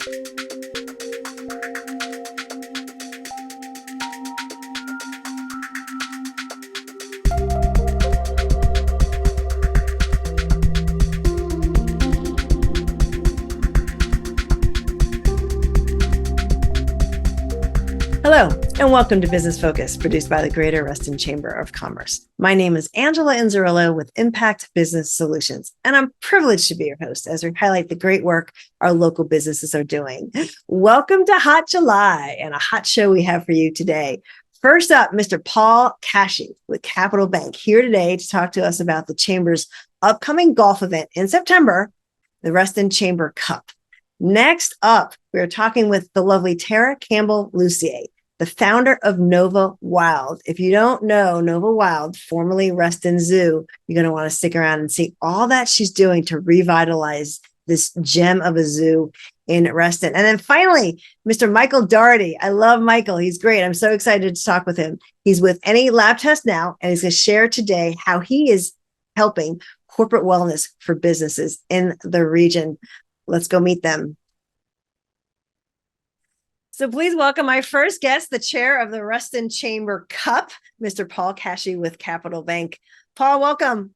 Hello, and welcome to Business Focus, produced by the Greater Reston Chamber of Commerce. My name is Angela Inzerillo with Impact Business Solutions, and I'm privileged to be your host as we highlight the great work our local businesses are doing. Welcome to Hot July and a hot show we have for you today. First up, Mr. Paul Kashchy with Capital Bank here today to talk to us about the Chamber's upcoming golf event in September, the Reston Chamber Cup. Next up, we're talking with the lovely Campbell Lussier, the founder of Nova Wild. If you don't know Nova Wild, formerly Reston Zoo, you're going to want to stick around and see all that she's doing to revitalize this gem of a zoo in Reston. And then finally, Mr. Michael Daugherty. I love Michael. He's great. I'm so excited to talk with him. He's with AnyLabTestNow, and he's going to share today how he is helping corporate wellness for businesses in the region. Let's go meet them. So please welcome my first guest, the chair of the Reston Chamber Cup, Mr. Paul Kashchy with Capital Bank. Paul, welcome.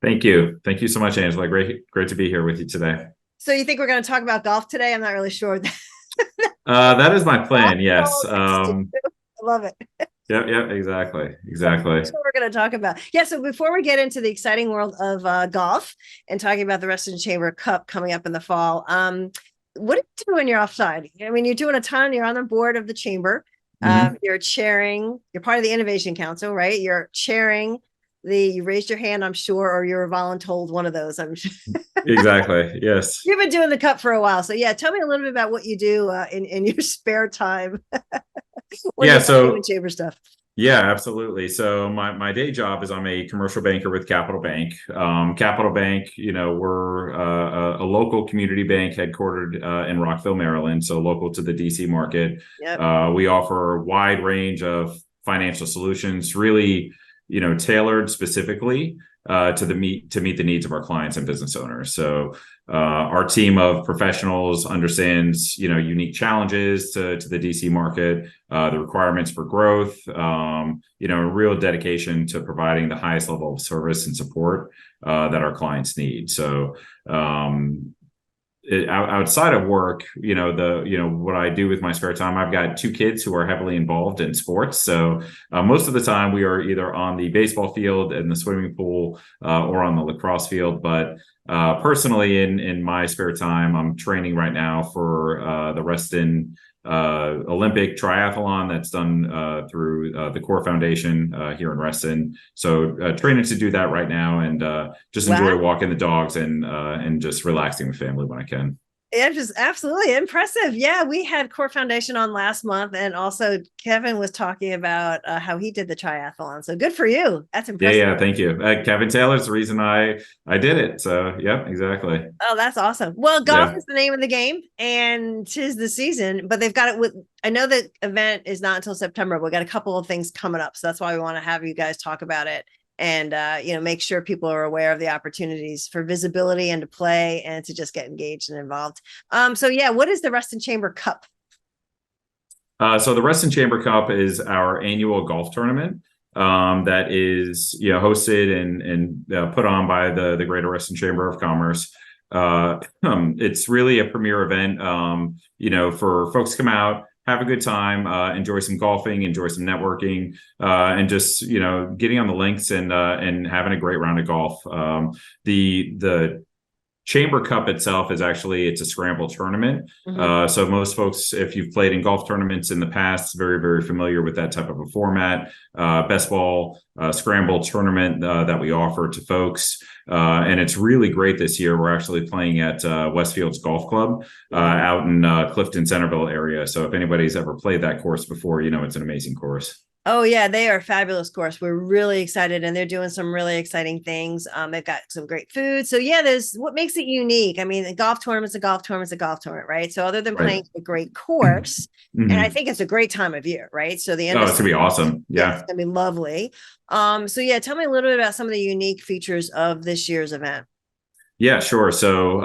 Thank you. Thank you so much, Angela. Great to be here with you today. So you think we're going to talk about golf today? I'm not really sure. That is my plan. Yes. I love it. Yeah, exactly. That's what we're going to talk about. Yeah. So before we get into the exciting world of golf and talking about the Reston Chamber Cup coming up in the fall, what do you do when you're offside? I mean, you're doing a ton. You're on the board of the chamber. You're chairing. You're part of the Innovation Council, right? You're chairing you raised your hand, I'm sure, or you're voluntold, one of those. I'm sure. Exactly. Yes. You've been doing the cup for a while. So yeah, tell me a little bit about what you do in your spare time. Doing chamber stuff. Yeah, absolutely. So my day job is I'm a commercial banker with Capital Bank. Capital Bank, we're a local community bank headquartered in Rockville, Maryland, so local to the DC market. Yep. We offer a wide range of financial solutions, really, tailored specifically to meet the needs of our clients and business owners. So our team of professionals understands, unique challenges to the DC market, the requirements for growth, a real dedication to providing the highest level of service and support that our clients need. So outside of work, what I do with my spare time, I've got 2 kids who are heavily involved in sports. So most of the time we are either on the baseball field and the swimming pool or on the lacrosse field. But personally, in my spare time, I'm training right now for the Reston Olympic triathlon that's done through the Core Foundation here in Reston. So training to do that right now, and just enjoy walking the dogs and just relaxing with family when I can. Yeah, just absolutely impressive. Yeah, we had Core Foundation on last month, and also Kevin was talking about how he did the triathlon. So good for you. That's impressive. Yeah, thank you. Kevin Taylor's the reason I did it. So yeah, exactly. Oh, that's awesome. Well, golf is the name of the game, and 'tis the season. But they've got it with. I know that event is not until September. We've got a couple of things coming up, so that's why we want to have you guys talk about it. And, make sure people are aware of the opportunities for visibility and to play and to just get engaged and involved. What is the Reston Chamber Cup? So the Reston Chamber Cup is our annual golf tournament that is, hosted and put on by the Greater Reston Chamber of Commerce. It's really a premier event, for folks to come out, have a good time, enjoy some golfing, enjoy some networking, and just, getting on the links and having a great round of golf. The Chamber Cup itself is it's a scramble tournament. Mm-hmm. So most folks, if you've played in golf tournaments in the past, very, very familiar with that type of a format. Best ball scramble tournament that we offer to folks. And it's really great this year. We're actually playing at Westfields Golf Club out in Clifton, Centerville area. So if anybody's ever played that course before, it's an amazing course. Oh, yeah, they are a fabulous course. We're really excited, and they're doing some really exciting things. They've got some great food. So, yeah, there's what makes it unique. I mean, a golf tournament's a golf tournament, right? So other than playing a great course, and I think it's a great time of year, right? So the end it's going to be awesome. Yeah. It's going to be lovely. Tell me a little bit about some of the unique features of this year's event. Yeah, sure. So,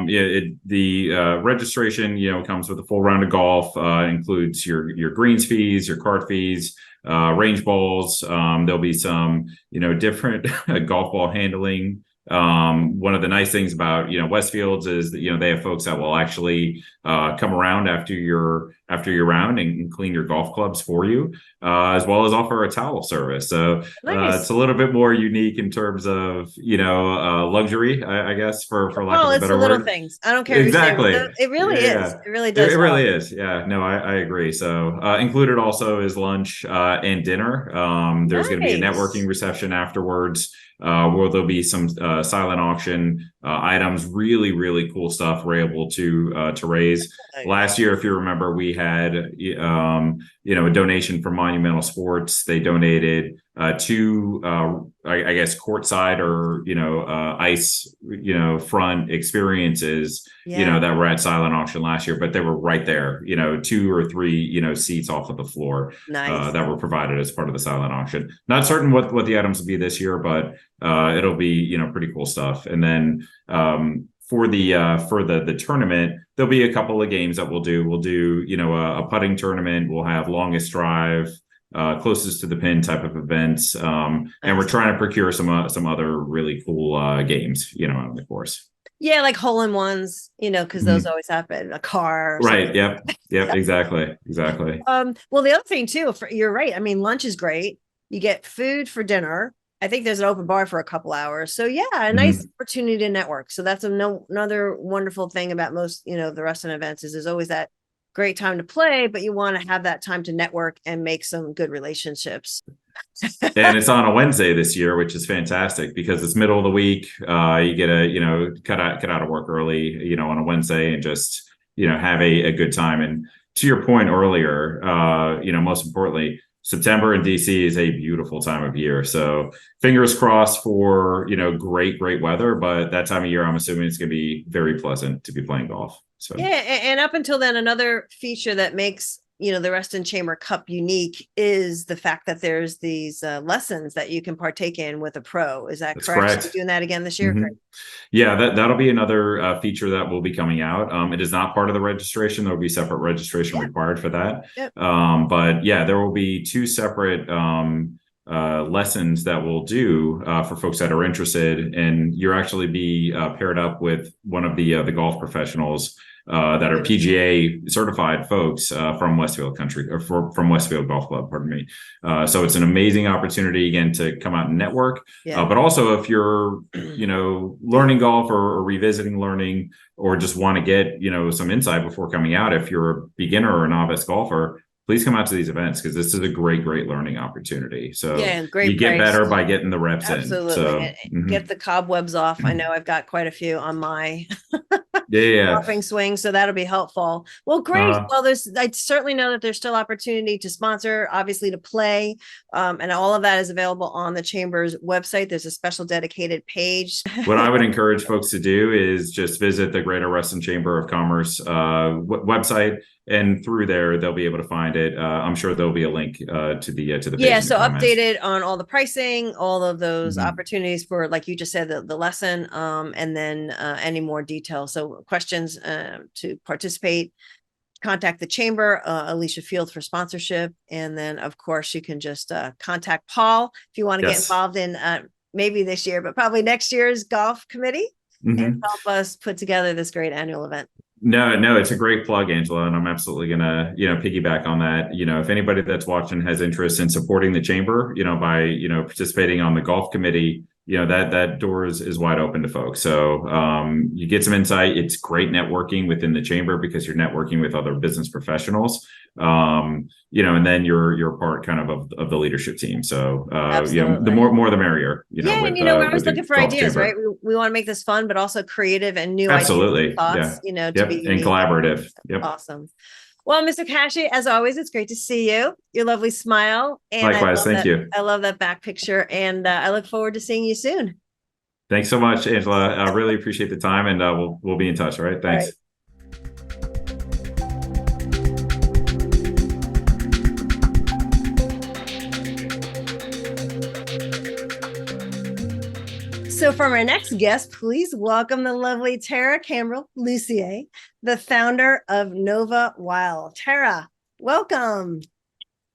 the registration, comes with a full round of golf. Includes your greens fees, your cart fees, range balls. There'll be some, different golf ball handling. One of the nice things about Westfields is that they have folks that will actually come around after your round and clean your golf clubs for you, as well as offer a towel service. So Nice. it's a little bit more unique in terms of luxury, I guess, for lack Well, of a it's the better little word. things. I don't care if you say Exactly. it really is. Yeah. It really It, does it help. really is. Yeah. No, I agree. So included also is lunch and dinner. There's going to be a Nice. networking reception afterwards, where there'll be some silent auction items, really, really cool stuff we're able to raise. Last year, if you remember, we had a donation from Monumental Sports. They donated two, I guess, courtside or ice front experiences Yeah. that were at silent auction last year, but they were right there, two or three seats off of the floor Nice. that were provided as part of the silent auction. Not certain what the items will be this year, but it'll be pretty cool stuff. And then for the tournament, there'll be a couple of games that we'll do. We'll do a putting tournament. We'll have longest drive, closest to the pin type of events, and we're trying to procure some other really cool games on the course. Yeah, like hole-in-ones, because those always happen. A car. Right. Yep. Exactly. Well, the other thing too, you're right. I mean, lunch is great. You get food for dinner. I think there's an open bar for a couple hours. So yeah, a nice opportunity to network. So that's another wonderful thing about most, the Reston events is there's always that great time to play, but you want to have that time to network and make some good relationships. And it's on a Wednesday this year, which is fantastic because it's middle of the week. You get to cut out of work early, on a Wednesday and just have a good time. And to your point earlier, most importantly, September in DC is a beautiful time of year. So fingers crossed for great weather. But that time of year, I'm assuming it's going to be very pleasant to be playing golf. So yeah, and up until then, another feature that makes the Reston Chamber Cup unique is the fact that there's these lessons that you can partake in with a pro. Is that correct? You're doing that again this year? Yeah, that'll be another feature that will be coming out. It is not part of the registration. There will be separate registration required for that. But yeah, there will be two separate lessons that we'll do for folks that are interested, and you'll actually be paired up with one of the golf professionals that are PGA certified folks from Westfield Country or from Westfield Golf Club, pardon me. So it's an amazing opportunity again to come out and network. But also if you're, learning golf or revisiting learning, or just want to get, some insight before coming out, if you're a beginner or a novice golfer, please come out to these events because this is a great learning opportunity. So you get better by getting the reps in. So get the cobwebs off. I know I've got quite a few on my golfing swing, so that'll be helpful. Well, great. Well, I certainly know that there's still opportunity to sponsor, obviously to play, and all of that is available on the Chamber's website. There's a special dedicated page. What I would encourage folks to do is just visit the Greater Reston Chamber of Commerce website. And through there, they'll be able to find it. I'm sure there'll be a link to the page. Yeah, so updated on all the pricing, all of those opportunities for, like you just said, the lesson, and then any more details. So questions to participate, contact the chamber, Alicia Field for sponsorship, and then of course you can just contact Paul if you want to get involved in maybe this year, but probably next year's golf committee, and help us put together this great annual event. No, it's a great plug, Angela, and I'm absolutely gonna, piggyback on that. If anybody that's watching has interest in supporting the chamber, by, participating on the golf committee, that door is wide open to folks. So you get some insight. It's great networking within the chamber because you're networking with other business professionals. And then you're part kind of the leadership team. So the more the merrier. We're always looking for ideas, chamber. Right? We want to make this fun, but also creative and new ideas and thoughts. To be and collaborative. Awesome. Well, Mr. Kashchy, as always, it's great to see you. Your lovely smile. And likewise, thank you. I love that back picture, and I look forward to seeing you soon. Thanks so much, Angela. I really appreciate the time, and we'll be in touch. All right, thanks. So for our next guest, please welcome the lovely Tara Campbell Lussier, the founder of Nova Wild. Tara, welcome.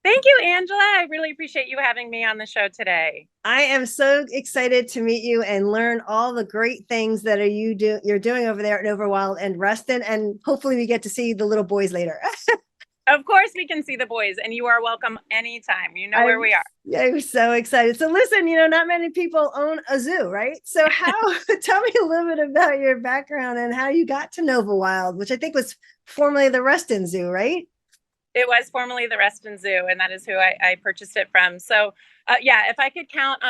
Thank you, Angela. I really appreciate you having me on the show today. I am so excited to meet you and learn all the great things that you're doing over there at Nova Wild and Reston, and hopefully we get to see the little boys later. Of course, we can see the boys, and you are welcome anytime. You know where we are. I'm so excited. So listen, not many people own a zoo, right? So tell me a little bit about your background and how you got to Nova Wild, which I think was formerly the Reston Zoo, right? It was formerly the Reston Zoo, and that is who I purchased it from. So, if I could count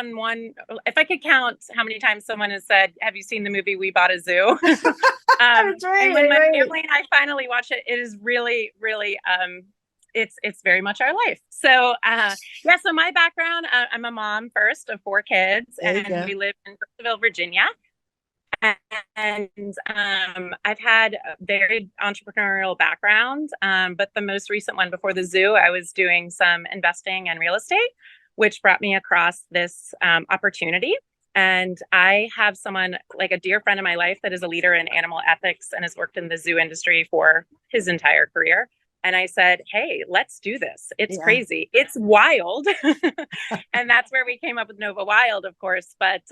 how many times someone has said, "Have you seen the movie We Bought a Zoo?" That's right, and when my family and I finally watch it, it is really, really, it's very much our life. So, so my background, I'm a mom first of 4 kids, and we live in Brooksville, Virginia. And I've had a very entrepreneurial background, but the most recent one before the zoo, I was doing some investing and real estate, which brought me across this opportunity. And I have someone like a dear friend in my life that is a leader in animal ethics and has worked in the zoo industry for his entire career. And I said, hey, let's do this. It's crazy. It's wild. And that's where we came up with Nova Wild, of course. But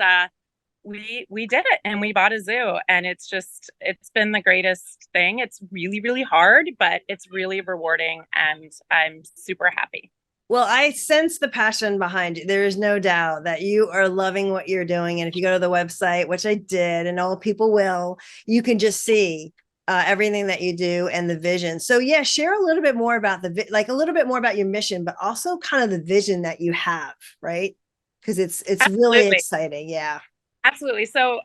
we did it, and we bought a zoo, and it's been the greatest thing. It's really, really hard, but it's really rewarding, and I'm super happy. Well, I sense the passion behind you. There is no doubt that you are loving what you're doing. And if you go to the website, which I did, and all people will, you can just see everything that you do and the vision. So share a little bit more about a little bit more about your mission, but also kind of the vision that you have, right? Because it's really exciting. Yeah. Absolutely. So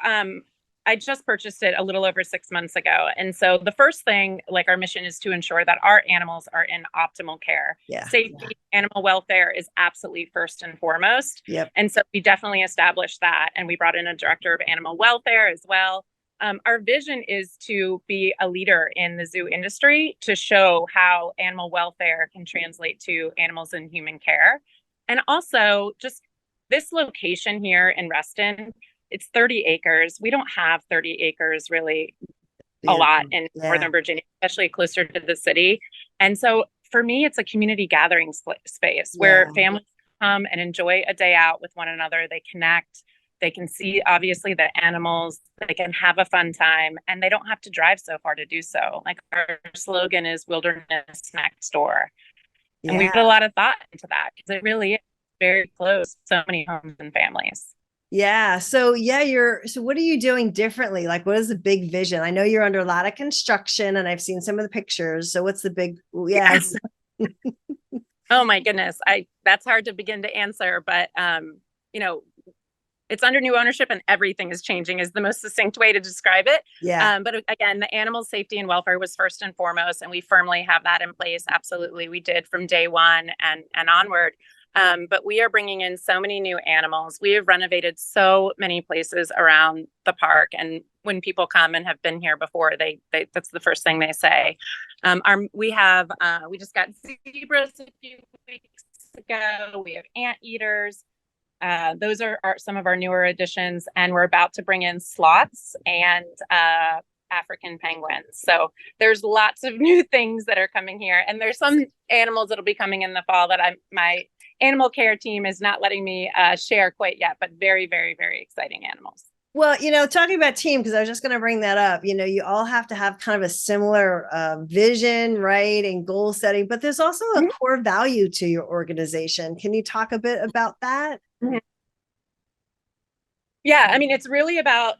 I just purchased it a little over 6 months ago. And so the first thing, our mission is to ensure that our animals are in optimal care. Safety, animal welfare is absolutely first and foremost. Yep. And so we definitely established that. And we brought in a director of animal welfare as well. Our vision is to be a leader in the zoo industry, to show how animal welfare can translate to animals in human care. And also just this location here in Reston, it's 30 acres. We don't have 30 acres really a lot in Northern Virginia, especially closer to the city. And so for me, it's a community gathering space where families come and enjoy a day out with one another. They connect. They can see, obviously, the animals. They can have a fun time, and they don't have to drive so far to do so. Our slogan is wilderness next door. And we put a lot of thought into that because it really is very close to so many homes and families. Yeah. So what are you doing differently? What is the big vision? I know you're under a lot of construction, and I've seen some of the pictures. So what's the big, Oh my goodness. That's hard to begin to answer, but it's under new ownership and everything is changing is the most succinct way to describe it. Yeah. But again, the animal safety and welfare was first and foremost, and we firmly have that in place. Absolutely. We did from day one and onward. But we are bringing in so many new animals. We have renovated so many places around the park. And when people come and have been here before, they that's the first thing they say. We just got zebras a few weeks ago. We have anteaters. Those are some of our newer additions. And we're about to bring in sloths and African penguins. So there's lots of new things that are coming here. And there's some animals that'll be coming in the fall that my animal care team is not letting me share quite yet, but very, very, very exciting animals. Well, talking about team, because I was just going to bring that up, you all have to have kind of a similar vision, right? And goal setting, but there's also a core value to your organization. Can you talk a bit about that? Mm-hmm. Yeah, I mean, it's really about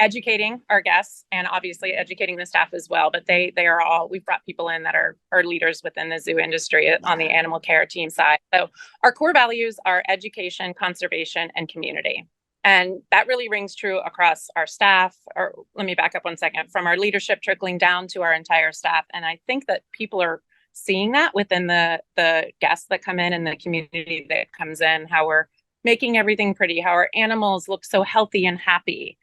educating our guests and obviously educating the staff as well. But they are all, we've brought people in that are leaders within the zoo industry on the animal care team side. So our core values are education, conservation, and community. And that really rings true across our staff. Or let me back up 1 second, from our leadership trickling down to our entire staff. And I think that people are seeing that within the guests that come in and the community that comes in, how we're making everything pretty, how our animals look so healthy and happy.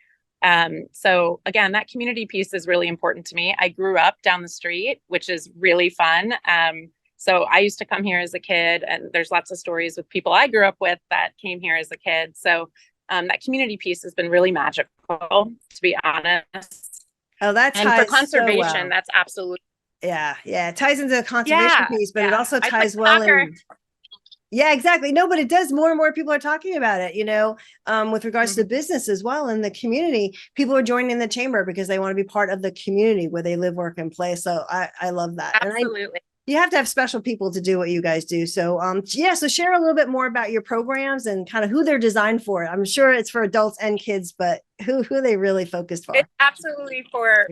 So again, that community piece is really important to me. I grew up down the street, which is really fun. So I used to come here as a kid, and there's lots of stories with people I grew up with that came here as a kid. So that community piece has been really magical, to be honest. Oh, that ties and for conservation, so well. that's absolutely. Yeah. It ties into the conservation piece, but it also ties well in. Yeah, exactly. No, but it does. More and more people are talking about it, with regards to business as well in the community. People are joining the chamber because they want to be part of the community where they live, work, and play. So I love that. Absolutely. And you have to have special people to do what you guys do. So, so share a little bit more about your programs and kind of who they're designed for. I'm sure it's for adults and kids, but who are they really focused for? It's absolutely for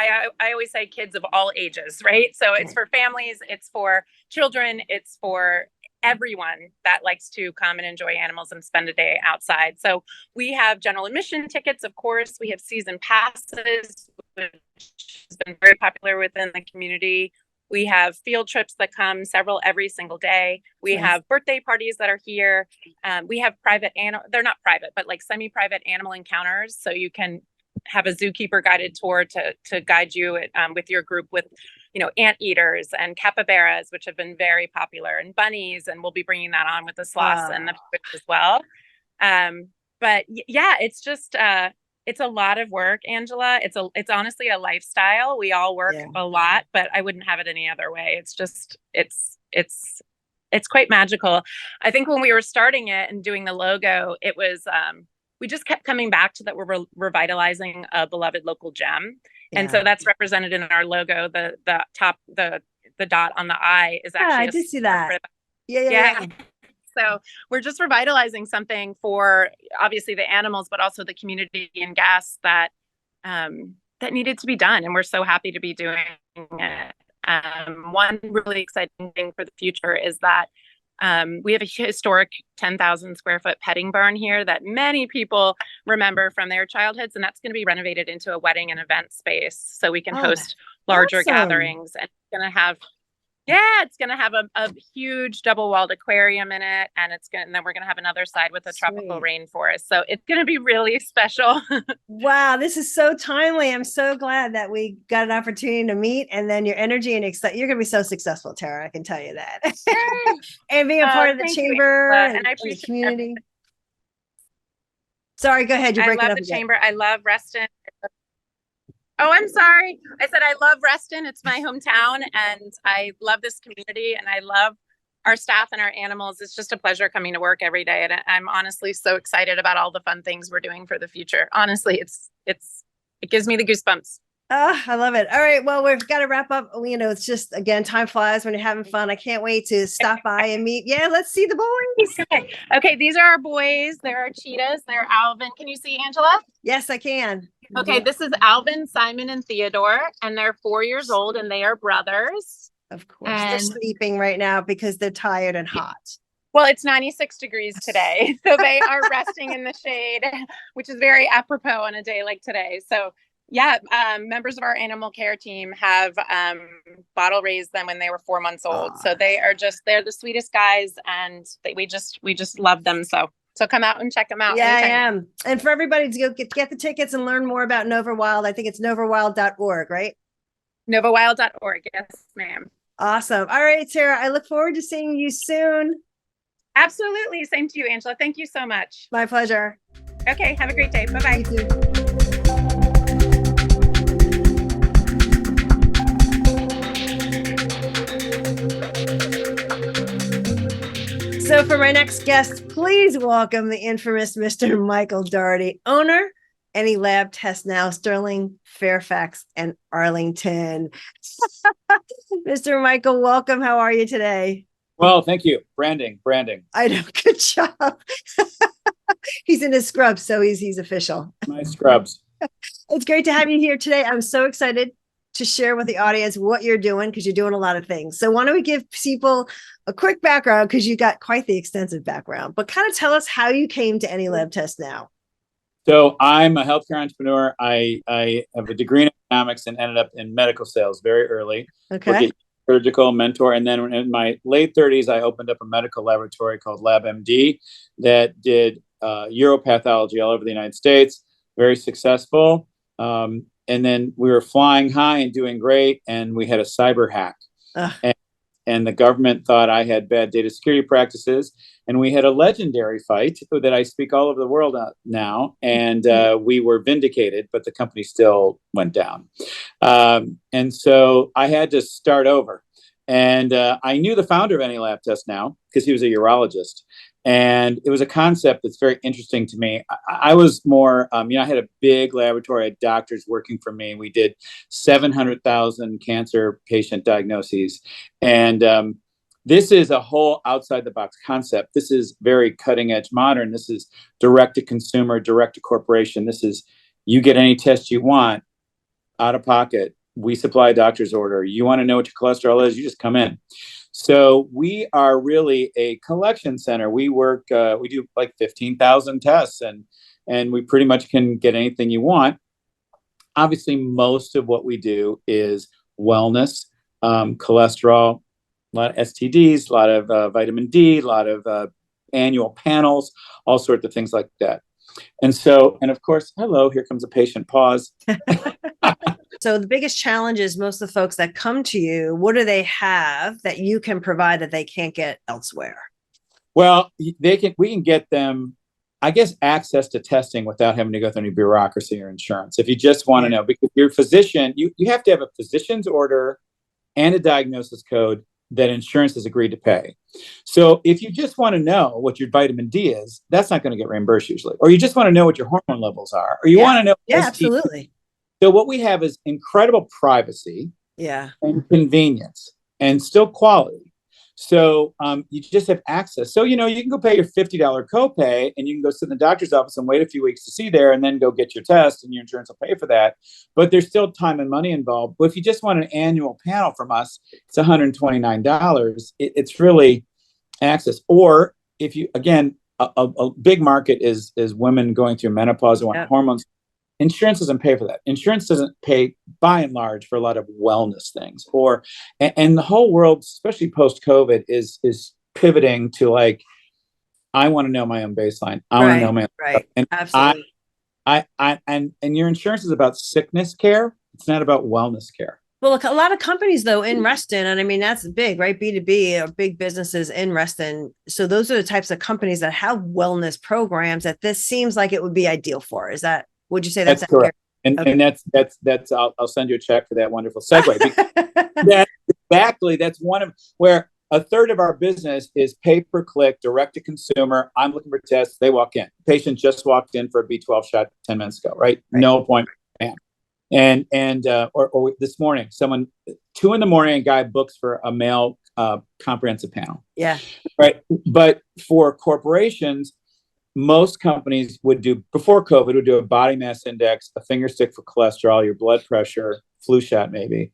I always say kids of all ages, right? So it's for families, it's for children, it's for everyone that likes to come and enjoy animals and spend a day outside. So we have general admission tickets, of course. We have season passes, which has been very popular within the community. We have field trips that come several every single day. We have birthday parties that are here. We have private they're not private, but like semi-private animal encounters. So you can have a zookeeper guided tour to guide you with your group with, anteaters and capybaras, which have been very popular, and bunnies. And we'll be bringing that on with the sloths and the puppets as well. But yeah, it's just, it's a lot of work, Angela. It's honestly a lifestyle. We all work a lot, but I wouldn't have it any other way. It's just, it's quite magical. I think when we were starting it and doing the logo, it was, we just kept coming back to that we're revitalizing a beloved local gem. And so that's represented in our logo. The top, the dot on the eye is actually, I did see that. Yeah. So we're just revitalizing something for obviously the animals, but also the community and guests that needed to be done. And we're so happy to be doing it. One really exciting thing for the future is that we have a historic 10,000 square foot petting barn here that many people remember from their childhoods. And that's going to be renovated into a wedding and event space so we can host larger gatherings. And it's going to have a huge double walled aquarium in it. And then we're going to have another side with a tropical rainforest. So it's going to be really special. Wow. This is so timely. I'm so glad that we got an opportunity to meet, and then your energy and you're going to be so successful, Tara. I can tell you that. And being a part of the chamber and I appreciate the community. Sorry, go ahead. You're breaking up. I love the chamber. I love Reston. Oh, I'm sorry. I said I love Reston. It's my hometown, and I love this community, and I love our staff and our animals. It's just a pleasure coming to work every day, and I'm honestly so excited about all the fun things we're doing for the future. Honestly, it gives me the goosebumps. Oh, I love it. All right. Well, we've got to wrap up. It's just, again, time flies when you're having fun. I can't wait to stop by and meet. Yeah, let's see the boys. Okay. These are our boys. They're our cheetahs. They're Alvin. Can you see Angela? Yes, I can. Okay. This is Alvin, Simon, and Theodore, and they're 4 years old, and they are brothers. Of course. They're sleeping right now because they're tired and hot. Well, it's 96 degrees today, so they are resting in the shade, which is very apropos on a day like today. So yeah, members of our animal care team have bottle raised them when they were 4 months old. So they're the sweetest guys, and we just love them. So come out and check them out. Yeah, anytime. I am. And for everybody to go get the tickets and learn more about Nova Wild, I think it's novawild.org, right? novawild.org. Yes, ma'am. Awesome. All right, Tara, I look forward to seeing you soon. Absolutely. Same to you, Angela. Thank you so much. My pleasure. Okay. Have a great day. Bye-bye. You too. So for my next guest, please welcome the infamous Mr. Michael Daugherty, owner, AnyLabTestNow, Sterling, Fairfax, and Arlington. Mr. Michael, welcome. How are you today? Well, thank you. Branding. I know. Good job. He's in his scrubs, so he's official. My scrubs. It's great to have you here today. I'm so excited to share with the audience what you're doing, because you're doing a lot of things. So why don't we give people a quick background, because you got quite the extensive background, but kind of tell us how you came to AnyLabTestNow. So I'm a healthcare entrepreneur. I have a degree in economics and ended up in medical sales very early. Okay. Surgical mentor. And then in my late 30s, I opened up a medical laboratory called LabMD that did uropathology all over the United States. Very successful. And then we were flying high and doing great. And we had a cyber hack. and the government thought I had bad data security practices. And we had a legendary fight that I speak all over the world now. And we were vindicated, but the company still went down. And so I had to start over. And I knew the founder of AnyLabTestNow because he was a urologist. And it was a concept that's very interesting to me. I was more, I had a big laboratory, I had doctors working for me. We did 700,000 cancer patient diagnoses. And this is a whole outside the box concept. This is very cutting edge modern. This is direct to consumer, direct to corporation. This is, you get any test you want out of pocket. We supply a doctor's order. You want to know what your cholesterol is, you just come in. So we are really a collection center. We work, we do like 15,000 tests, and we pretty much can get anything you want. Obviously, most of what we do is wellness, cholesterol, a lot of STDs, a lot of vitamin D, a lot of annual panels, all sorts of things like that. And so, and of course, hello, here comes a patient pause. So the biggest challenge is most of the folks that come to you, what do they have that you can provide that they can't get elsewhere? Well, we can get them, I guess, access to testing without having to go through any bureaucracy or insurance. If you just want to know, because your physician, you have to have a physician's order and a diagnosis code that insurance has agreed to pay. So if you just want to know what your vitamin D is, that's not going to get reimbursed usually. Or you just want to know what your hormone levels are, or you want to know. Yeah, absolutely. So what we have is incredible privacy, and convenience, and still quality. So you just have access. So, you can go pay your $50 copay, and you can go sit in the doctor's office and wait a few weeks to see there, and then go get your test, and your insurance will pay for that. But there's still time and money involved. But if you just want an annual panel from us, it's $129. It's really access. Or if you, again, a big market is women going through menopause and want hormones. Insurance doesn't pay for that. Insurance doesn't pay, by and large, for a lot of wellness things. And the whole world, especially post-COVID, is pivoting to like, I want to know my own baseline. I want to know my own right. And absolutely. And your insurance is about sickness care. It's not about wellness care. Well, look, a lot of companies though in Reston, and I mean that's big, right? B2B are big businesses in Reston. So those are the types of companies that have wellness programs that this seems like it would be ideal for. Would you say that's correct? And that's I'll send you a check for that wonderful segue. That's one of where a third of our business is pay per click, direct to consumer. I'm looking for tests. They walk in. Patient just walked in for a B12 shot 10 minutes ago, right? No appointment. And or this morning, 2 a.m, a guy books for a male comprehensive panel. Yeah. Right. But for corporations, most companies would do, before COVID, would do a body mass index, a finger stick for cholesterol, your blood pressure, flu shot maybe.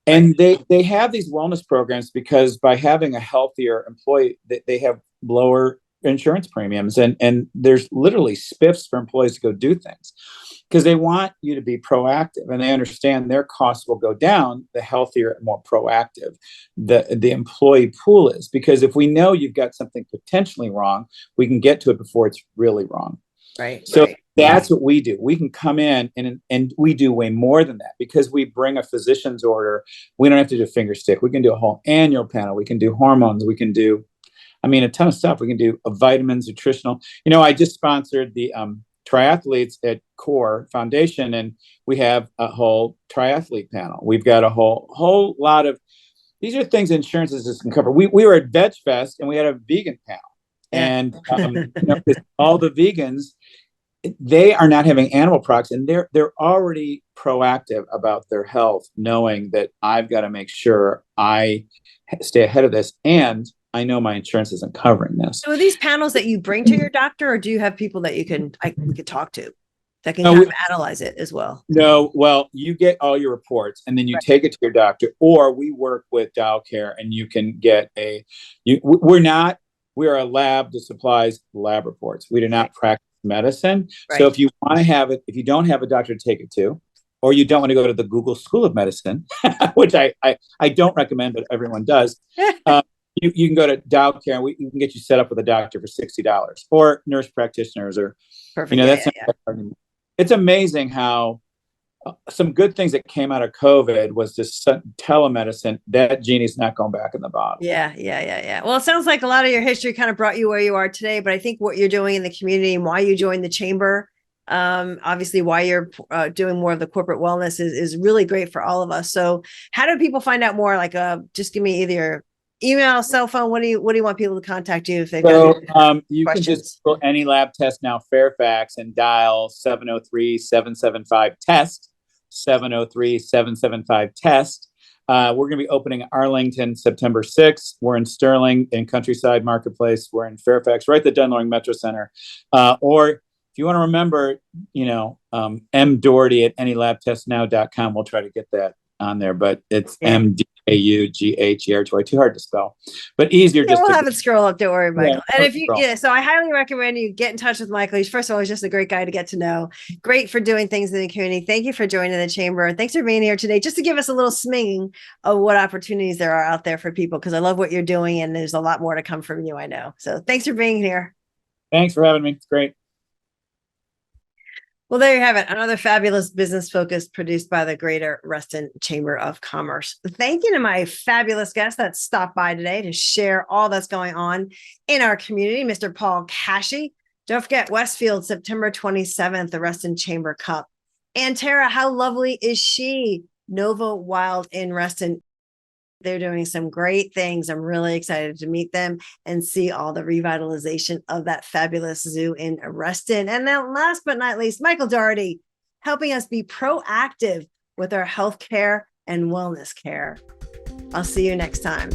And they have these wellness programs because by having a healthier employee, they have lower insurance premiums. And there's literally spiffs for employees to go do things because they want you to be proactive, and they understand their costs will go down the healthier and more proactive the employee pool is. Because if we know you've got something potentially wrong, we can get to it before it's really wrong. Right. So that's what we do. We can come in and we do way more than that because we bring a physician's order. We don't have to do a finger stick. We can do a whole annual panel. We can do hormones. We can do, a ton of stuff. We can do vitamins, nutritional. I just sponsored the triathletes at Core Foundation, and we have a whole triathlete panel. We've got a whole lot of, these are things insurances can cover. We were at Veg Fest and we had a vegan panel. And all the vegans, they are not having animal products, and they're already proactive about their health, knowing that I've got to make sure I stay ahead of this, and I know my insurance isn't covering this. So are these panels that you bring to your doctor, or do you have people that we could talk to that can kind of analyze it as well? No, well, you get all your reports and then you take it to your doctor, or we work with Daugherty and you can get we are a lab that supplies lab reports. We do not practice medicine. So if you want to have it, if you don't have a doctor to take it to, or you don't want to go to the Google School of Medicine, which I don't recommend, but everyone does. You can go to Daugherty and we can get you set up with a doctor for $60, or nurse practitioners, or perfect. It's amazing how some good things that came out of COVID was this telemedicine. That genie's not going back in the bottle. Yeah. Well, it sounds like a lot of your history kind of brought you where you are today, but I think what you're doing in the community and why you joined the chamber, obviously why you're doing more of the corporate wellness is really great for all of us. So how do people find out more? Like, just give me either your email, cell phone. What do you want people to contact you if they've got you questions? Can just go AnyLabTestNow Fairfax and dial 703-775-TEST, 703-775-TEST. We're going to be opening Arlington September 6th. We're in Sterling in Countryside Marketplace. We're in Fairfax, right at the Dunloring Metro Center. Or if you want to remember, M. Daugherty at AnyLabTestNow.com. We'll try to get that on there, but it's MDAUGHER2. Too hard to spell, but easier. Yeah, we'll have it scroll up. Don't worry, Michael. Yeah, and if you, so I highly recommend you get in touch with Michael. He's, first of all, he's just a great guy to get to know. Great for doing things in the community. Thank you for joining the chamber. And thanks for being here today, just to give us a little sminging of what opportunities there are out there for people. Because I love what you're doing, and there's a lot more to come from you, I know. So thanks for being here. Thanks for having me. It's great. Well, there you have it. Another fabulous business focus produced by the Greater Reston Chamber of Commerce. Thank you to my fabulous guest that stopped by today to share all that's going on in our community, Mr. Paul Kashchy. Don't forget Westfield, September 27th, the Reston Chamber Cup. And Tara, how lovely is she? Nova Wild in Reston. They're doing some great things. I'm really excited to meet them and see all the revitalization of that fabulous zoo in Reston. And then last but not least, Michael Daugherty, helping us be proactive with our healthcare and wellness care. I'll see you next time.